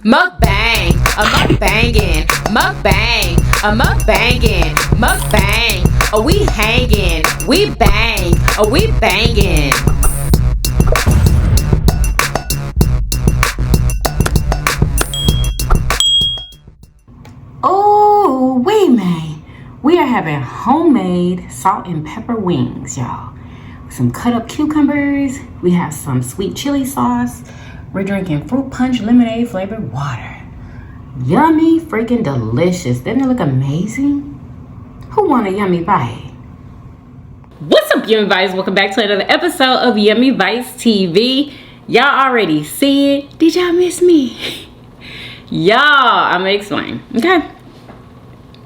Mukbang, a mukbangin', mukbang, a mukbangin', mukbang. Are we hangin'? We bang, are we bangin'? Oh, wait, man. We are having homemade salt and pepper wings, y'all. Some cut up cucumbers. We have some sweet chili sauce. We're drinking fruit punch lemonade flavored water. Yummy freaking delicious. Didn't it look amazing? Who want a yummy bite? What's up, Yummy Bites? Welcome back to another episode of Yummybitestv. Y'all already see it. Did y'all miss me? Y'all, I'm gonna explain, okay?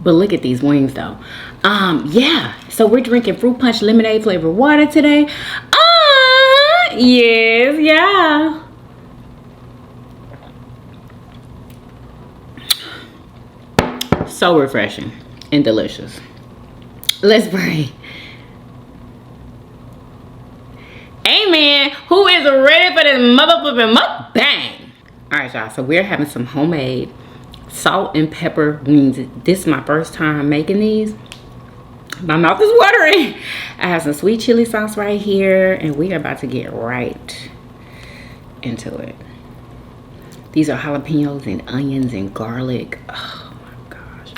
But look at these wings though. Yeah, so we're drinking fruit punch lemonade flavored water today. Yes, yeah. So refreshing and delicious. Let's pray. Amen. Who is ready for this motherfucking mukbang? Alright, y'all, so we're having some homemade salt and pepper wings. This is my first time making these. My mouth is watering. I have some sweet chili sauce right here, and we are about to get right into it. These are jalapenos and onions and garlic. Oh my gosh.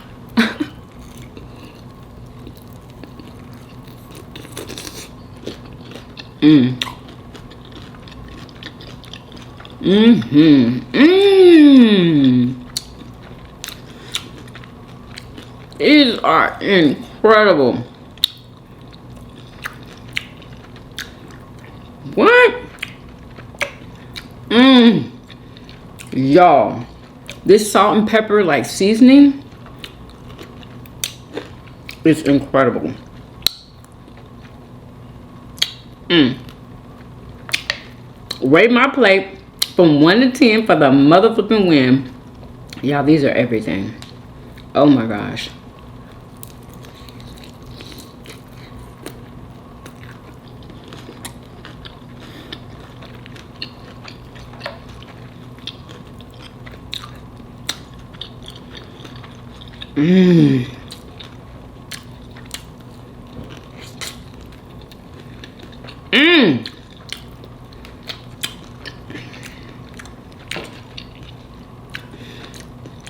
These are incredible. What? Y'all, this salt and pepper like seasoning is incredible. Rate my plate from 1 to 10 for the motherfucking win. Y'all, these are everything. Oh my gosh.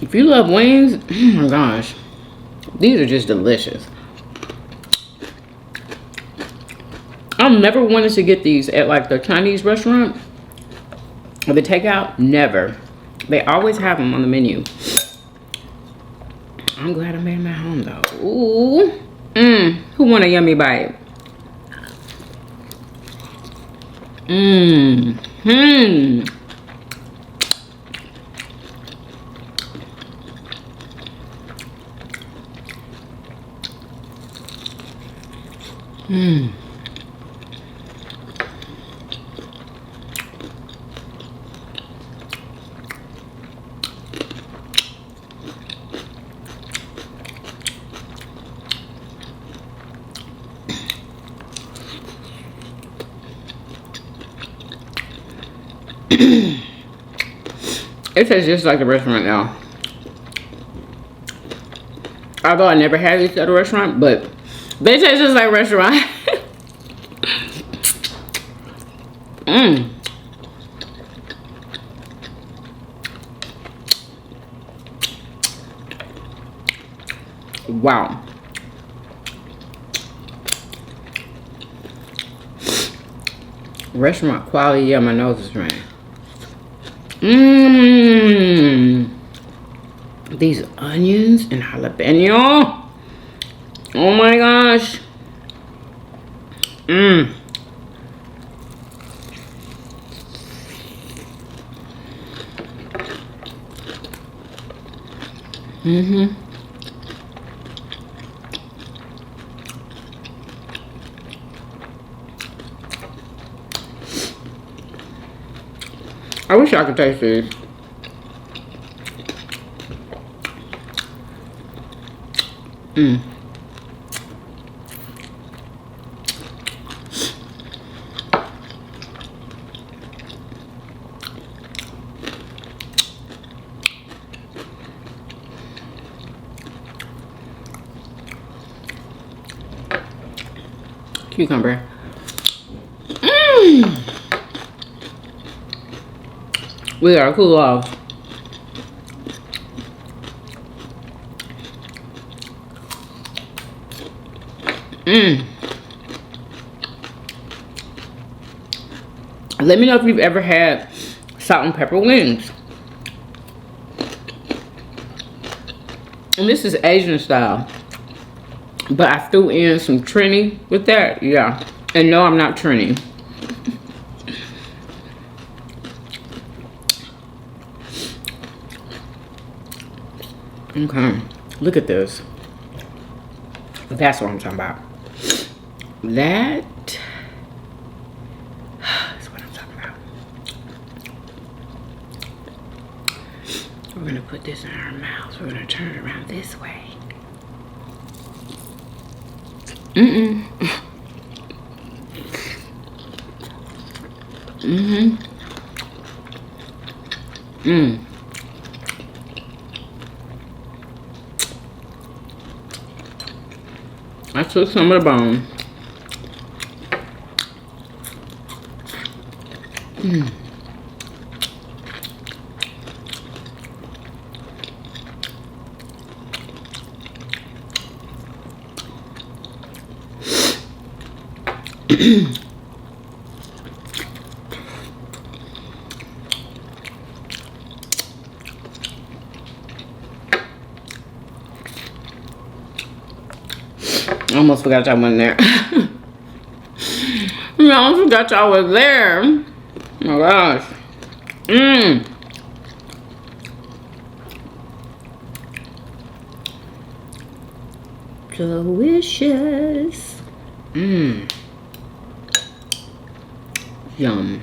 If you love wings, oh my gosh, these are just delicious. I've never wanted to get these at like the Chinese restaurant or the takeout. Never. They always have them on the menu. I'm glad I made them at home though. Ooh. Who want a yummy bite? It tastes just like the restaurant now. Although I never had these at a restaurant, but they taste just like a restaurant. Wow. Restaurant quality, yeah, my nose is running. These onions and jalapeno. Oh my gosh. I wish I could taste these. cucumber. We gotta cool off. Let me know if you've ever had salt and pepper wings. And this is Asian style. But I threw in some Trini with that. Yeah. And no, I'm not Trini. Okay. Look at this. That's what I'm talking about. That is what I'm talking about. We're gonna put this in our mouths. We're gonna turn it around this way. I took some of the bone. I almost forgot y'all wasn't there. I almost forgot y'all was there. Oh my gosh. Delicious. Yum.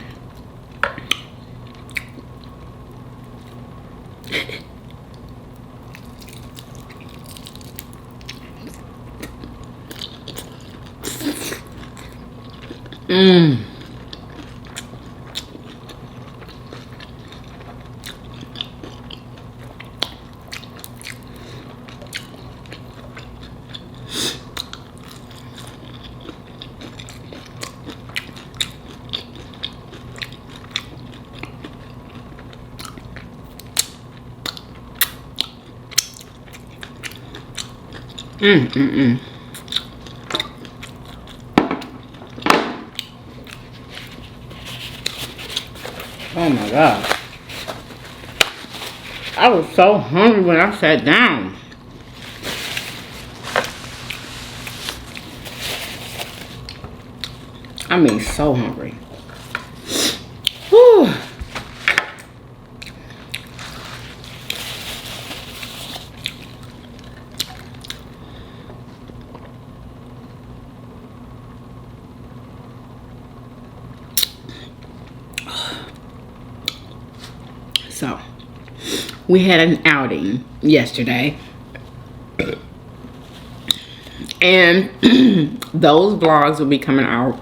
Oh my God. I was so hungry when I sat down. I mean, so hungry. Whew. So, we had an outing yesterday. And those vlogs will be coming out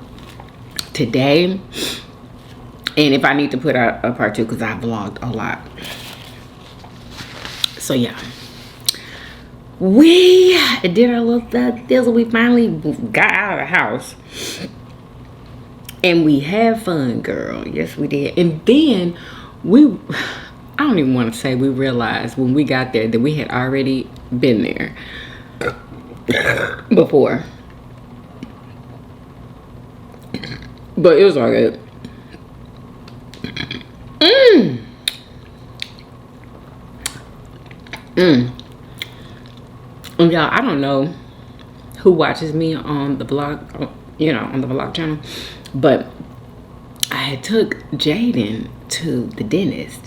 today. And if I need to put out a part 2, because I vlogged a lot. So, yeah. We did our little thizzle. We finally got out of the house. And we had fun, girl. Yes, we did. And then I don't even want to say we realized when we got there that we had already been there before. But it was all good. And y'all, I don't know who watches me on the vlog, you know, on the vlog channel, but I had took Jaden to the dentist.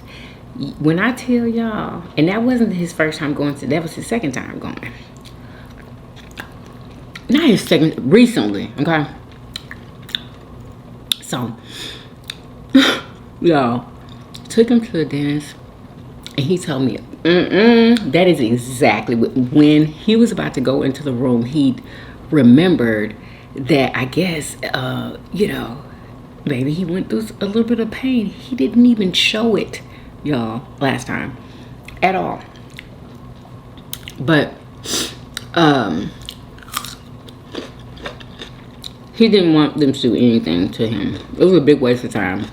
When I tell y'all, and that wasn't his first time going to, that was his second time going. Not his second, recently, okay? So, y'all, took him to the dentist, and he told me, that is exactly what, when he was about to go into the room, he remembered that, I guess, you know, maybe he went through a little bit of pain. He didn't even show it, y'all, last time at all. But he didn't want them to do anything to him. It was a big waste of time.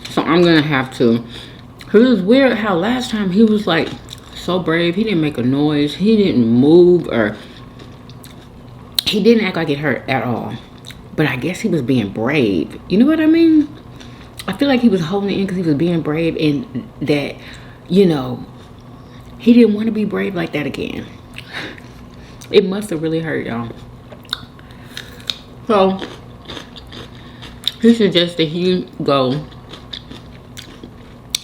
So I'm gonna have to. It was weird how last time he was like so brave. He didn't make a noise. He didn't move, or he didn't act like it hurt at all. But I guess he was being brave. You know what I mean? I feel like he was holding it in because he was being brave, and that, you know, he didn't want to be brave like that again. It must have really hurt, y'all. So he suggested he go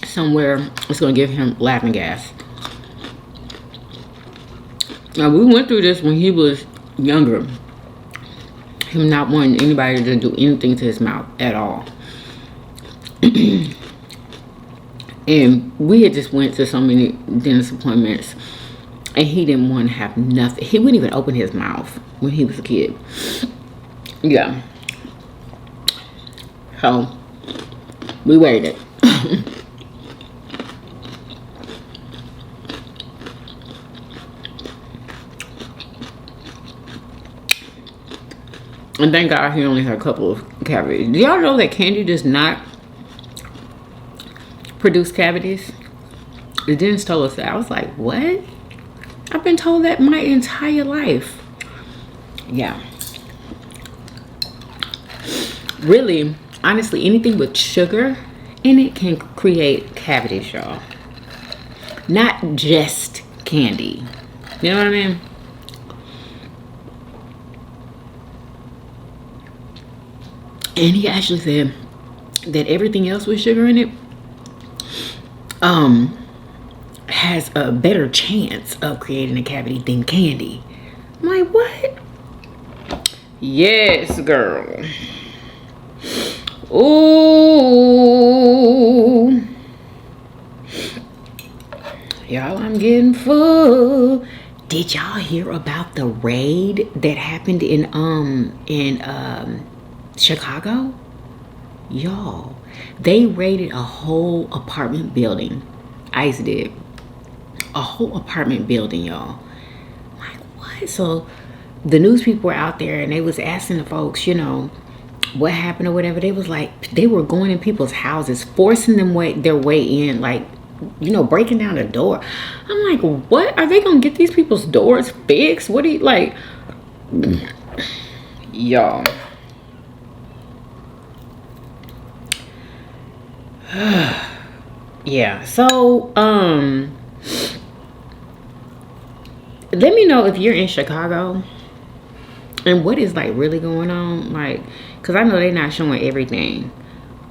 somewhere that's gonna give him laughing gas. Now, we went through this when he was younger. Him not wanting anybody to do anything to his mouth at all. And we had just went to so many dentist appointments, and he didn't want to have nothing. He wouldn't even open his mouth when he was a kid. Yeah. So we waited. And thank God he only had a couple of cavities. Do y'all know that candy does not produce cavities? The dentist told us that. I was like, what? I've been told that my entire life. Yeah. Really, honestly, anything with sugar in it can create cavities, y'all. Not just candy. You know what I mean? And he actually said that everything else with sugar in it has a better chance of creating a cavity than candy. I'm like, what? Yes, girl. Ooh. Y'all, I'm getting full. Did y'all hear about the raid that happened in Chicago? Y'all, they raided a whole apartment building. ICE did. A whole apartment building, y'all. Like, what? So the news people were out there, and they was asking the folks, you know, what happened or whatever. They was like, they were going in people's houses, forcing them their way in, like, you know, breaking down the door. I'm like, what? Are they gonna get these people's doors fixed? What do you, like, y'all. Yeah, so let me know if you're in Chicago and what is like really going on, like, because I know they're not showing everything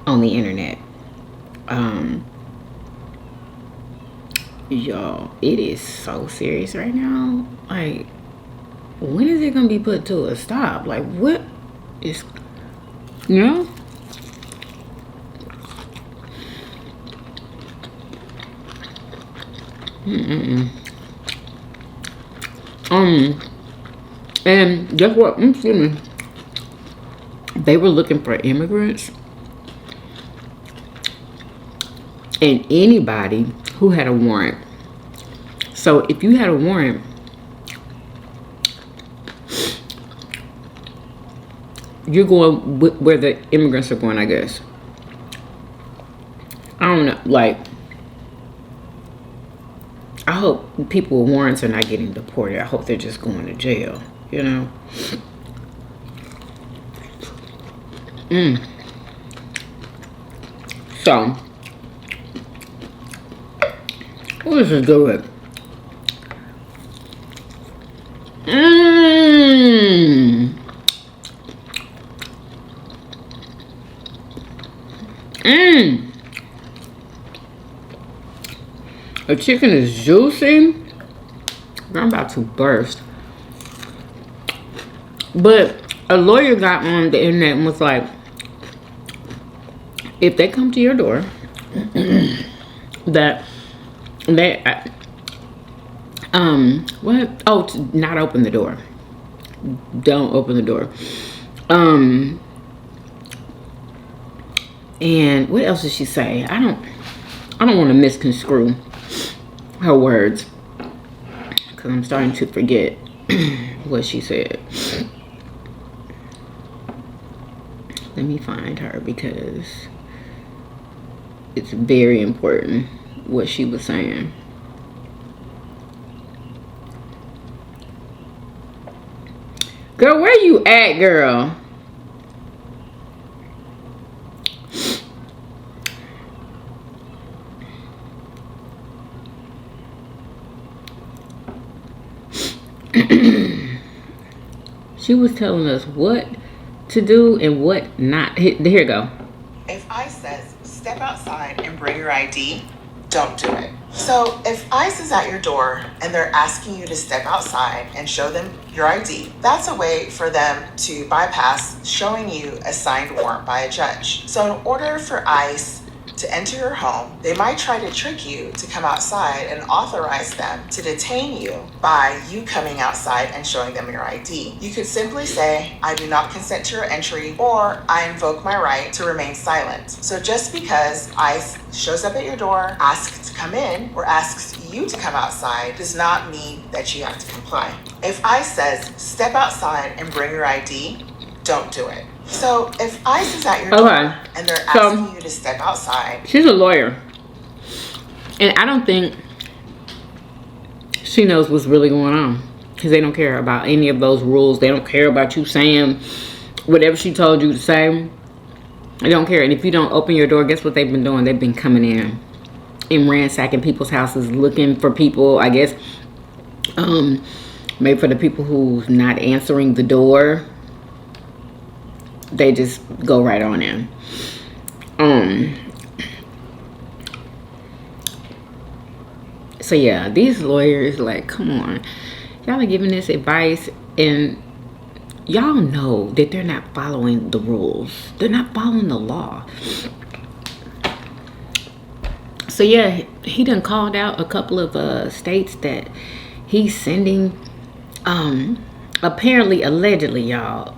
on the internet. Y'all, it is so serious right now. Like, when is it gonna be put to a stop? Like, what is, you know? And guess what? Excuse me. They were looking for immigrants and anybody who had a warrant. So if you had a warrant, you're going where the immigrants are going, I guess. I don't know, like, I hope people with warrants are not getting deported. I hope they're just going to jail, you know? So, this is good. The chicken is juicy. I'm about to burst. But a lawyer got on the internet and was like, if they come to your door, that they, what? Oh, to not open the door. Don't open the door. And what else did she say? I don't want to misconstrue her words because I'm starting to forget. what she said. Let me find her because it's very important what she was saying. Girl, where you at, girl? She was telling us what to do and what not. Here you go. If ICE says step outside and bring your ID, don't do it. So if ICE is at your door and they're asking you to step outside and show them your ID, that's a way for them to bypass showing you a signed warrant by a judge. So in order for ICE to enter your home, they might try to trick you to come outside and authorize them to detain you by you coming outside and showing them your ID. You could simply say, I do not consent to your entry, or I invoke my right to remain silent. So just because ICE shows up at your door, asks to come in, or asks you to come outside does not mean that you have to comply. If ICE says step outside and bring your ID, don't do it. So if ICE is at your door and they're asking you to step outside. She's a lawyer. And I don't think she knows what's really going on. Because they don't care about any of those rules. They don't care about you saying whatever she told you to say. They don't care. And if you don't open your door, guess what they've been doing? They've been coming in and ransacking people's houses, looking for people, I guess. Maybe for the people who's not answering the door. They just go right on in. So yeah, these lawyers, like, come on. Y'all are giving this advice and y'all know that they're not following the rules. They're not following the law. So yeah, he done called out a couple of states that he's sending, apparently, allegedly, y'all,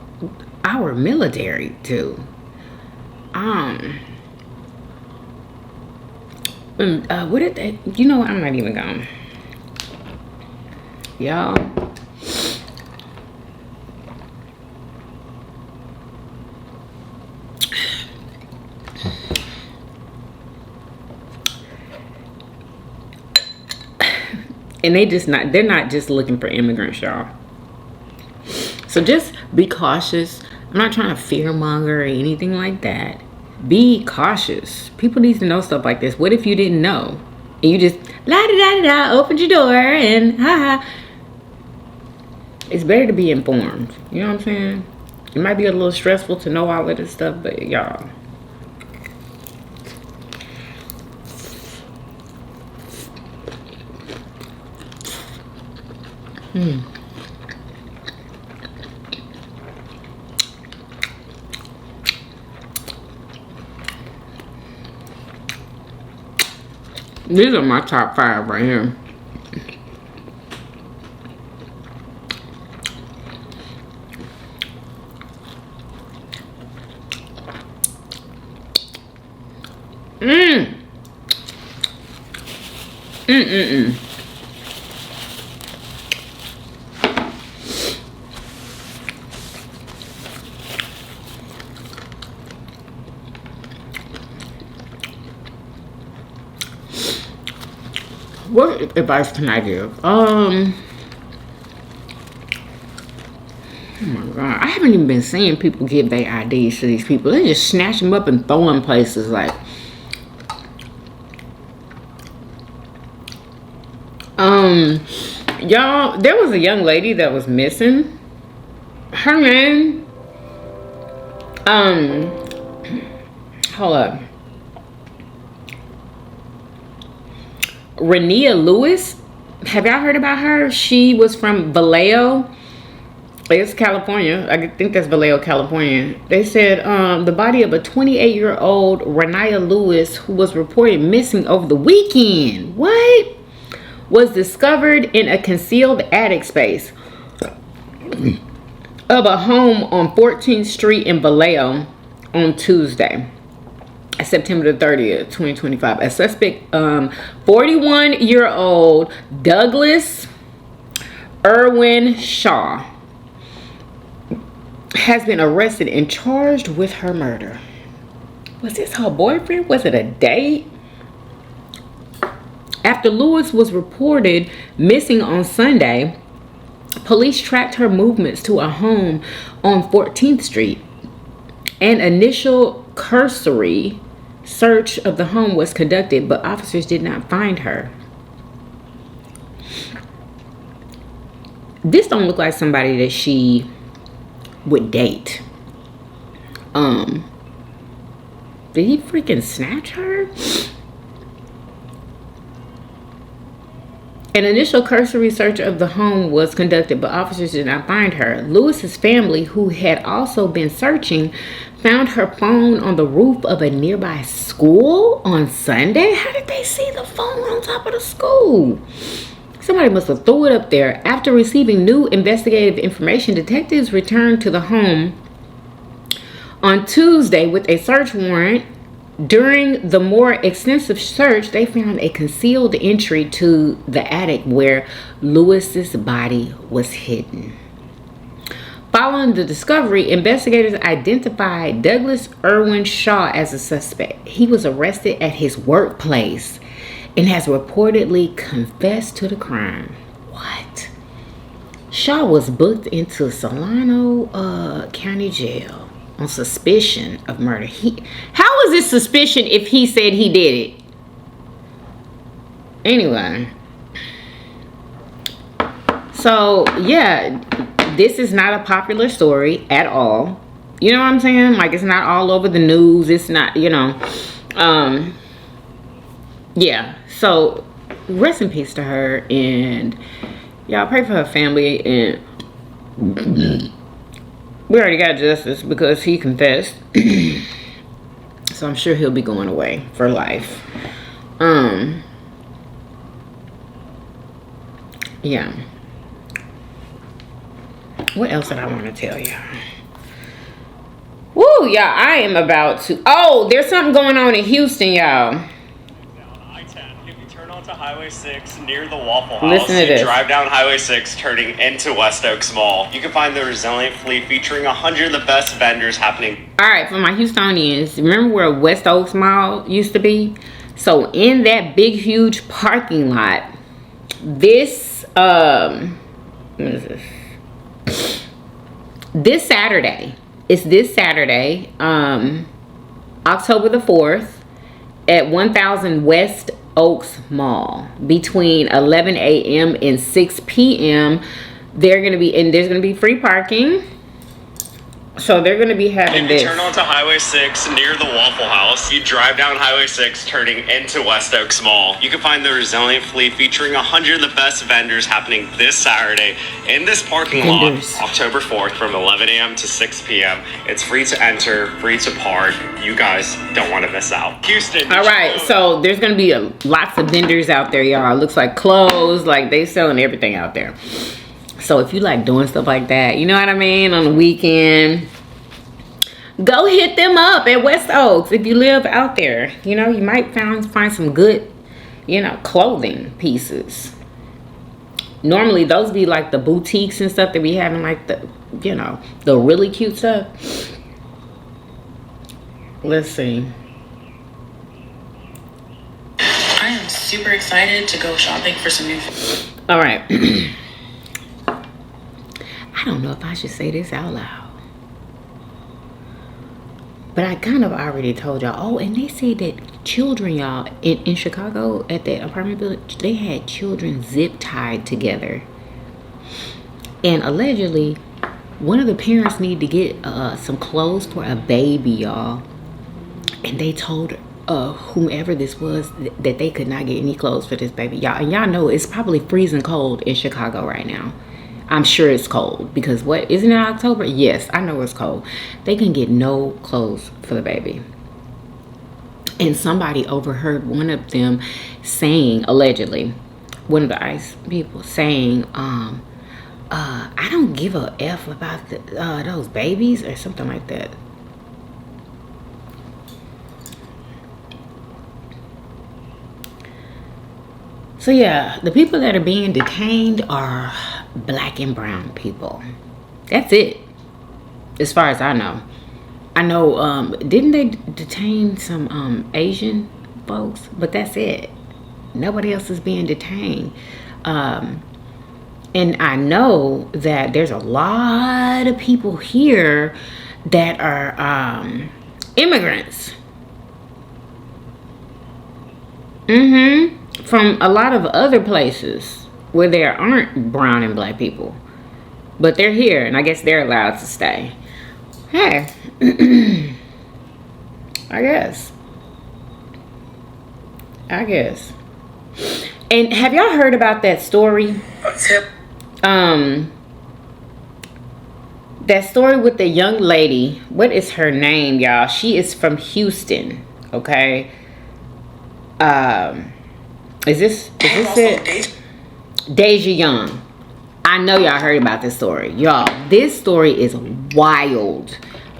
our military to. What did they, you know what, I'm not even going. Y'all. And they're not just looking for immigrants, y'all. So just be cautious. I'm not trying to fear monger or anything like that. Be cautious. People need to know stuff like this. What if you didn't know? And you just la-da-da-da-da, opened your door and ha-ha. It's better to be informed. You know what I'm saying? It might be a little stressful to know all of this stuff, but y'all. These are my top 5 right here. What advice can I give? Oh my God, I haven't even been seeing people give their IDs to these people. They just snatch them up and throw them places. Like, y'all, there was a young lady that was missing. Her name, hold up. Rania Lewis. Have y'all heard about her? She was from Vallejo. It's California. I think that's Vallejo, California. They said the body of a 28-year-old Rania Lewis, who was reported missing over the weekend, was discovered in a concealed attic space of a home on 14th Street in Vallejo on Tuesday, September the 30th, 2025. A suspect, 41-year-old Douglas Irwin Shaw has been arrested and charged with her murder. Was this her boyfriend? Was it a date? After Lewis was reported missing on Sunday, police tracked her movements to a home on 14th Street. An initial cursory search of the home was conducted, but officers did not find her. This don't look like somebody that she would date. Did he freaking snatch her? An initial cursory search of the home was conducted, but officers did not find her. Lewis's family, who had also been searching, found her phone on the roof of a nearby school on Sunday. How did they see the phone on top of the school? Somebody must have threw it up there. After receiving new investigative information, detectives returned to the home on Tuesday with a search warrant. During the more extensive search, they found a concealed entry to the attic where Lewis's body was hidden. Following the discovery, investigators identified Douglas Irwin Shaw as a suspect. He was arrested at his workplace and has reportedly confessed to the crime. What? Shaw was booked into Solano County Jail on suspicion of murder. How is this suspicion if he said he did it? Anyway. So, yeah, this is not a popular story at all. You know what I'm saying? Like, it's not all over the news. It's not, you know. Yeah. So, rest in peace to her. And y'all pray for her family. And we already got justice because he confessed. So I'm sure he'll be going away for life. Yeah. What else did I want to tell you? Woo, y'all, I am about to... Oh, there's something going on in Houston, y'all. To Highway 6 near the Waffle House. Listen to this. Drive down Highway 6 turning into West Oaks Mall. You can find the Resilient Fleet featuring 100 of the best vendors happening. Alright, for my Houstonians, remember where West Oaks Mall used to be? So in that big huge parking lot, this what is this? This Saturday. It's this Saturday, October the 4th at 1000 West Oaks Mall between 11 a.m. and 6 p.m. There's gonna be free parking. So they're gonna be having this. You turn onto Highway 6 near the Waffle House. You drive down Highway 6 turning into West Oaks Mall. You can find the Resilient Fleet featuring 100 of the best vendors happening this Saturday in this parking lot, October 4th from 11 a.m. to 6 p.m. It's free to enter, free to park. You guys don't want to miss out. Houston. All right, so there's gonna be lots of vendors out there, y'all. It looks like clothes, like they selling everything out there. So if you like doing stuff like that, you know what I mean, on the weekend, go hit them up at West Oaks. If you live out there, you know, you might find some good, you know, clothing pieces. Normally those be like the boutiques and stuff that we having, like the, you know, the really cute stuff. Let's see. I am super excited to go shopping for some new food. All right. I don't know if I should say this out loud, but I kind of already told y'all. Oh, and they say that children, y'all, in Chicago at that apartment building, they had children zip tied together. And allegedly, one of the parents needed to get some clothes for a baby, y'all. And they told whomever this was that they could not get any clothes for this baby, y'all. And y'all know it's probably freezing cold in Chicago right now. I'm sure it's cold because what, isn't it October? Yes, I know it's cold. They can get no clothes for the baby. And somebody overheard one of them saying, allegedly, one of the ICE people saying, I don't give a F about those babies or something like that. So yeah, the people that are being detained are black and brown people. That's it, as far as I know. I know, didn't they detain some Asian folks? But that's it. Nobody else is being detained. And I know that there's a lot of people here that are immigrants. From a lot of other places where there aren't brown and black people. But they're here, and I guess they're allowed to stay. Hey. I guess. And have y'all heard about that story? That story with the young lady. What is her name, y'all? She is from Houston. Okay. Is this it? Deja Young. I know y'all heard about this story. Y'all, this story is wild.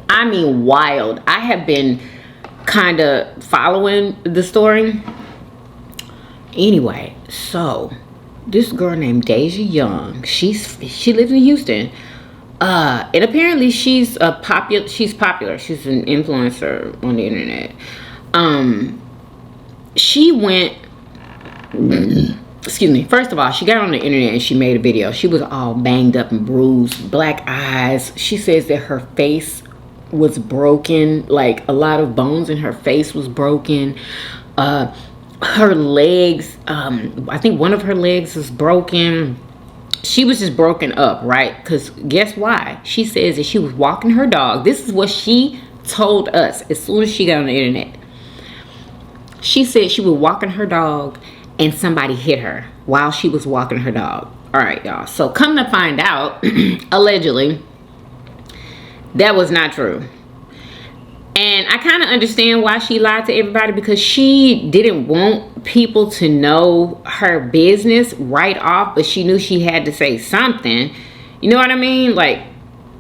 I mean wild. I have been kind of following the story. Anyway, so this girl named Deja Young, she lives in Houston. And apparently she's popular. She's an influencer on the internet. She went, excuse me, first of all, she got on the internet and she made a video. She was all banged up and bruised, black eyes. She says that her face was broken, like a lot of bones in her face was broken. Her legs, I think one of her legs was broken. She was just broken up, right? Because guess why? She says that she was walking her dog. This is what she told us as soon as she got on the internet. She said she was walking her dog and somebody hit her while she was walking her dog. All right, y'all. So come to find out, allegedly, that was not true. And I kind of understand why she lied to everybody, because she didn't want people to know her business right off, but she knew she had to say something. You know what I mean? Like,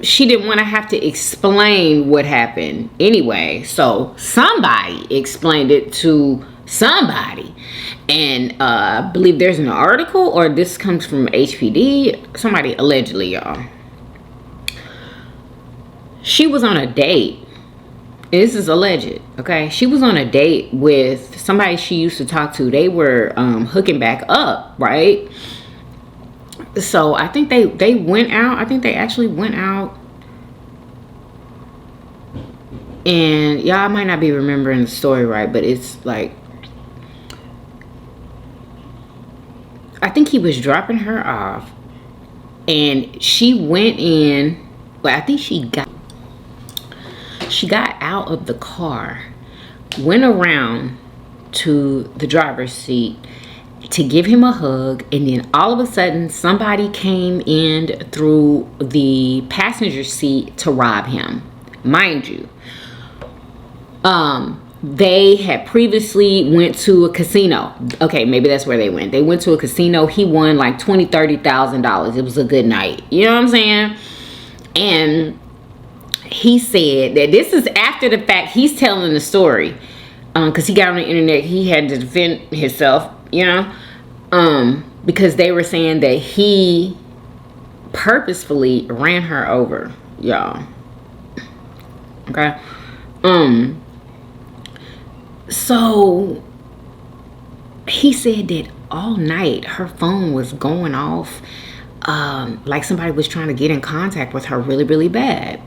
she didn't want to have to explain what happened anyway. So somebody explained it to somebody. And I believe there's an article, or this comes from HPD. Somebody allegedly, y'all. She was on a date. This is alleged, okay? She was on a date with somebody she used to talk to. They were hooking back up, right? So I think they went out. I think they actually went out. And y'all might not be remembering the story right, but it's like, I think he was dropping her off. And she went in, but I think she got out of the car, went around to the driver's seat to give him a hug, and then all of a sudden somebody came in through the passenger seat to rob him. Mind you, they had previously went to a casino. Okay, maybe that's where they went. They went to a casino. He won like $20,000-$30,000. It was a good night. You know what I'm saying? And he said that this is after the fact. He's telling the story because he got on the internet. He had to defend himself, you know, because they were saying that he purposefully ran her over, y'all. Okay. So he said that all night her phone was going off, like somebody was trying to get in contact with her really, really bad.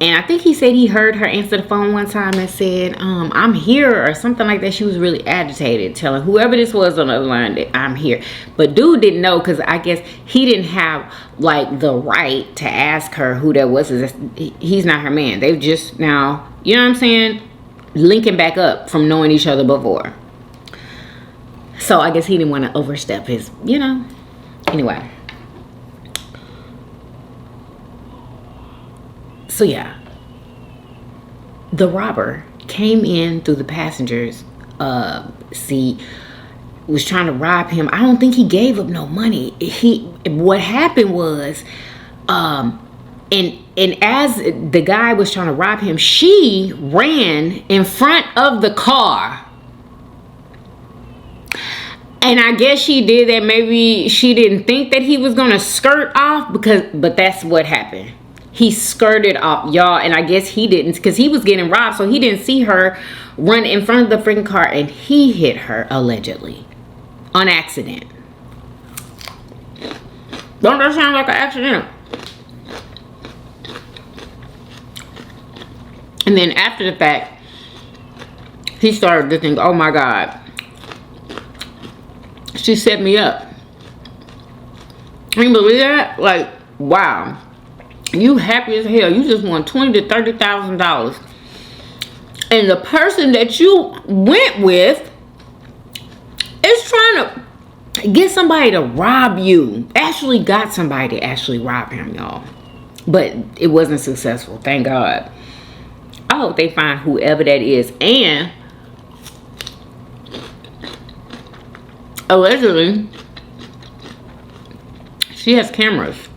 And I think he said he heard her answer the phone one time and said, I'm here, or something like that. She was really agitated, telling whoever this was on the other line that I'm here. But dude didn't know, because I guess he didn't have like the right to ask her who that was. He's not her man. They've just now, you know what I'm saying, linking back up from knowing each other before. So I guess he didn't want to overstep his, you know. Anyway. So yeah, the robber came in through the passenger's seat, was trying to rob him. I don't think he gave up no money. What happened was, and as the guy was trying to rob him, she ran in front of the car. And I guess she did that. Maybe she didn't think that he was gonna skirt off, but that's what happened. He skirted off, y'all, and I guess he didn't, because he was getting robbed, so he didn't see her run in front of the freaking car, and he hit her allegedly on accident. Don't that sound like an accident? And then after the fact, he started to think, oh my God, she set me up. Can you believe that? Like, wow. You happy as hell. You just won $20,000 to $30,000. And the person that you went with is trying to get somebody to rob you. Actually got somebody to actually rob him, y'all. But it wasn't successful, thank God. I hope they find whoever that is. And allegedly, she has cameras.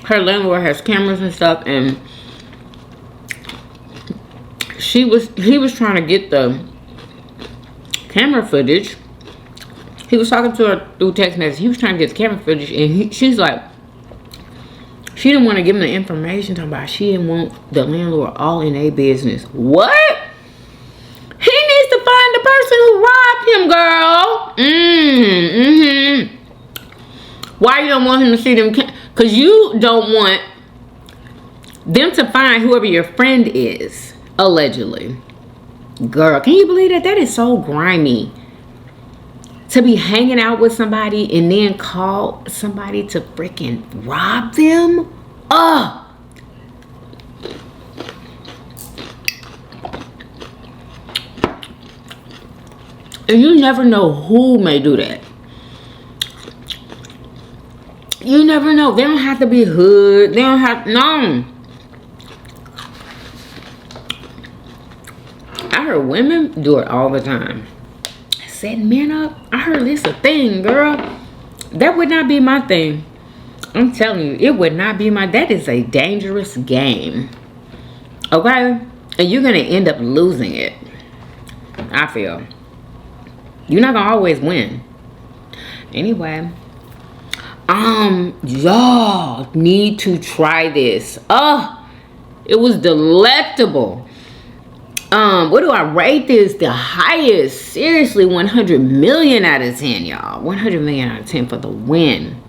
Her landlord has cameras and stuff, and he was trying to get the camera footage. He was talking to her through text message. He was trying to get the camera footage, and she's like, she didn't want to give him the information. Talking about she didn't want the landlord all in their business. What? He needs to find the person who robbed him, girl. Why you don't want him to see them? Because you don't want them to find whoever your friend is, allegedly. Girl, can you believe that? That is so grimy. To be hanging out with somebody and then call somebody to freaking rob them? Ugh. And you never know who may do that. You never know. They don't have to be hood. They don't have, no. I heard women do it all the time. Setting men up. I heard this a thing, girl. That would not be my thing. I'm telling you, it would not be my, that is a dangerous game. Okay? And you're going to end up losing it. I feel. You're not going to always win. Anyway. Y'all need to try this. It was delectable. What do I rate this? The highest. Seriously, 100 million out of 10, y'all. 100 million out of 10 for the win.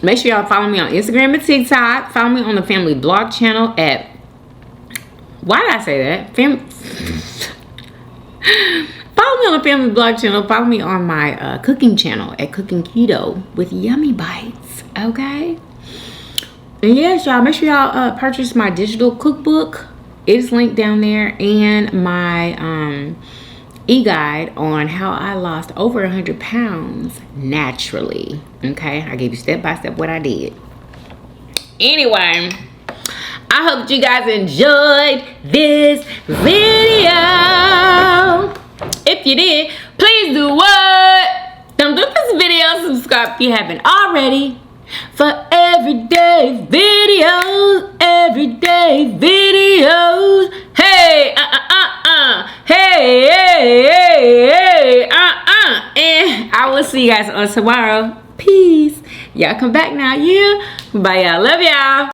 Make sure y'all follow me on Instagram and TikTok. Follow me on the family blog channel at, why did I say that? Follow me on the family blog channel. Follow me on my cooking channel at Cooking Keto with Yummy Bites. Okay? And yes, y'all, make sure y'all purchase my digital cookbook. It's linked down there, and my e-guide on how I lost over 100 pounds naturally. Okay? I gave you step by step what I did. Anyway, I hope that you guys enjoyed this video. If you did, please do what? Thumbs up this video, subscribe if you haven't already. For everyday videos, hey, hey, and I will see you guys on tomorrow. Peace. Y'all come back now, yeah? Bye, y'all. Love y'all.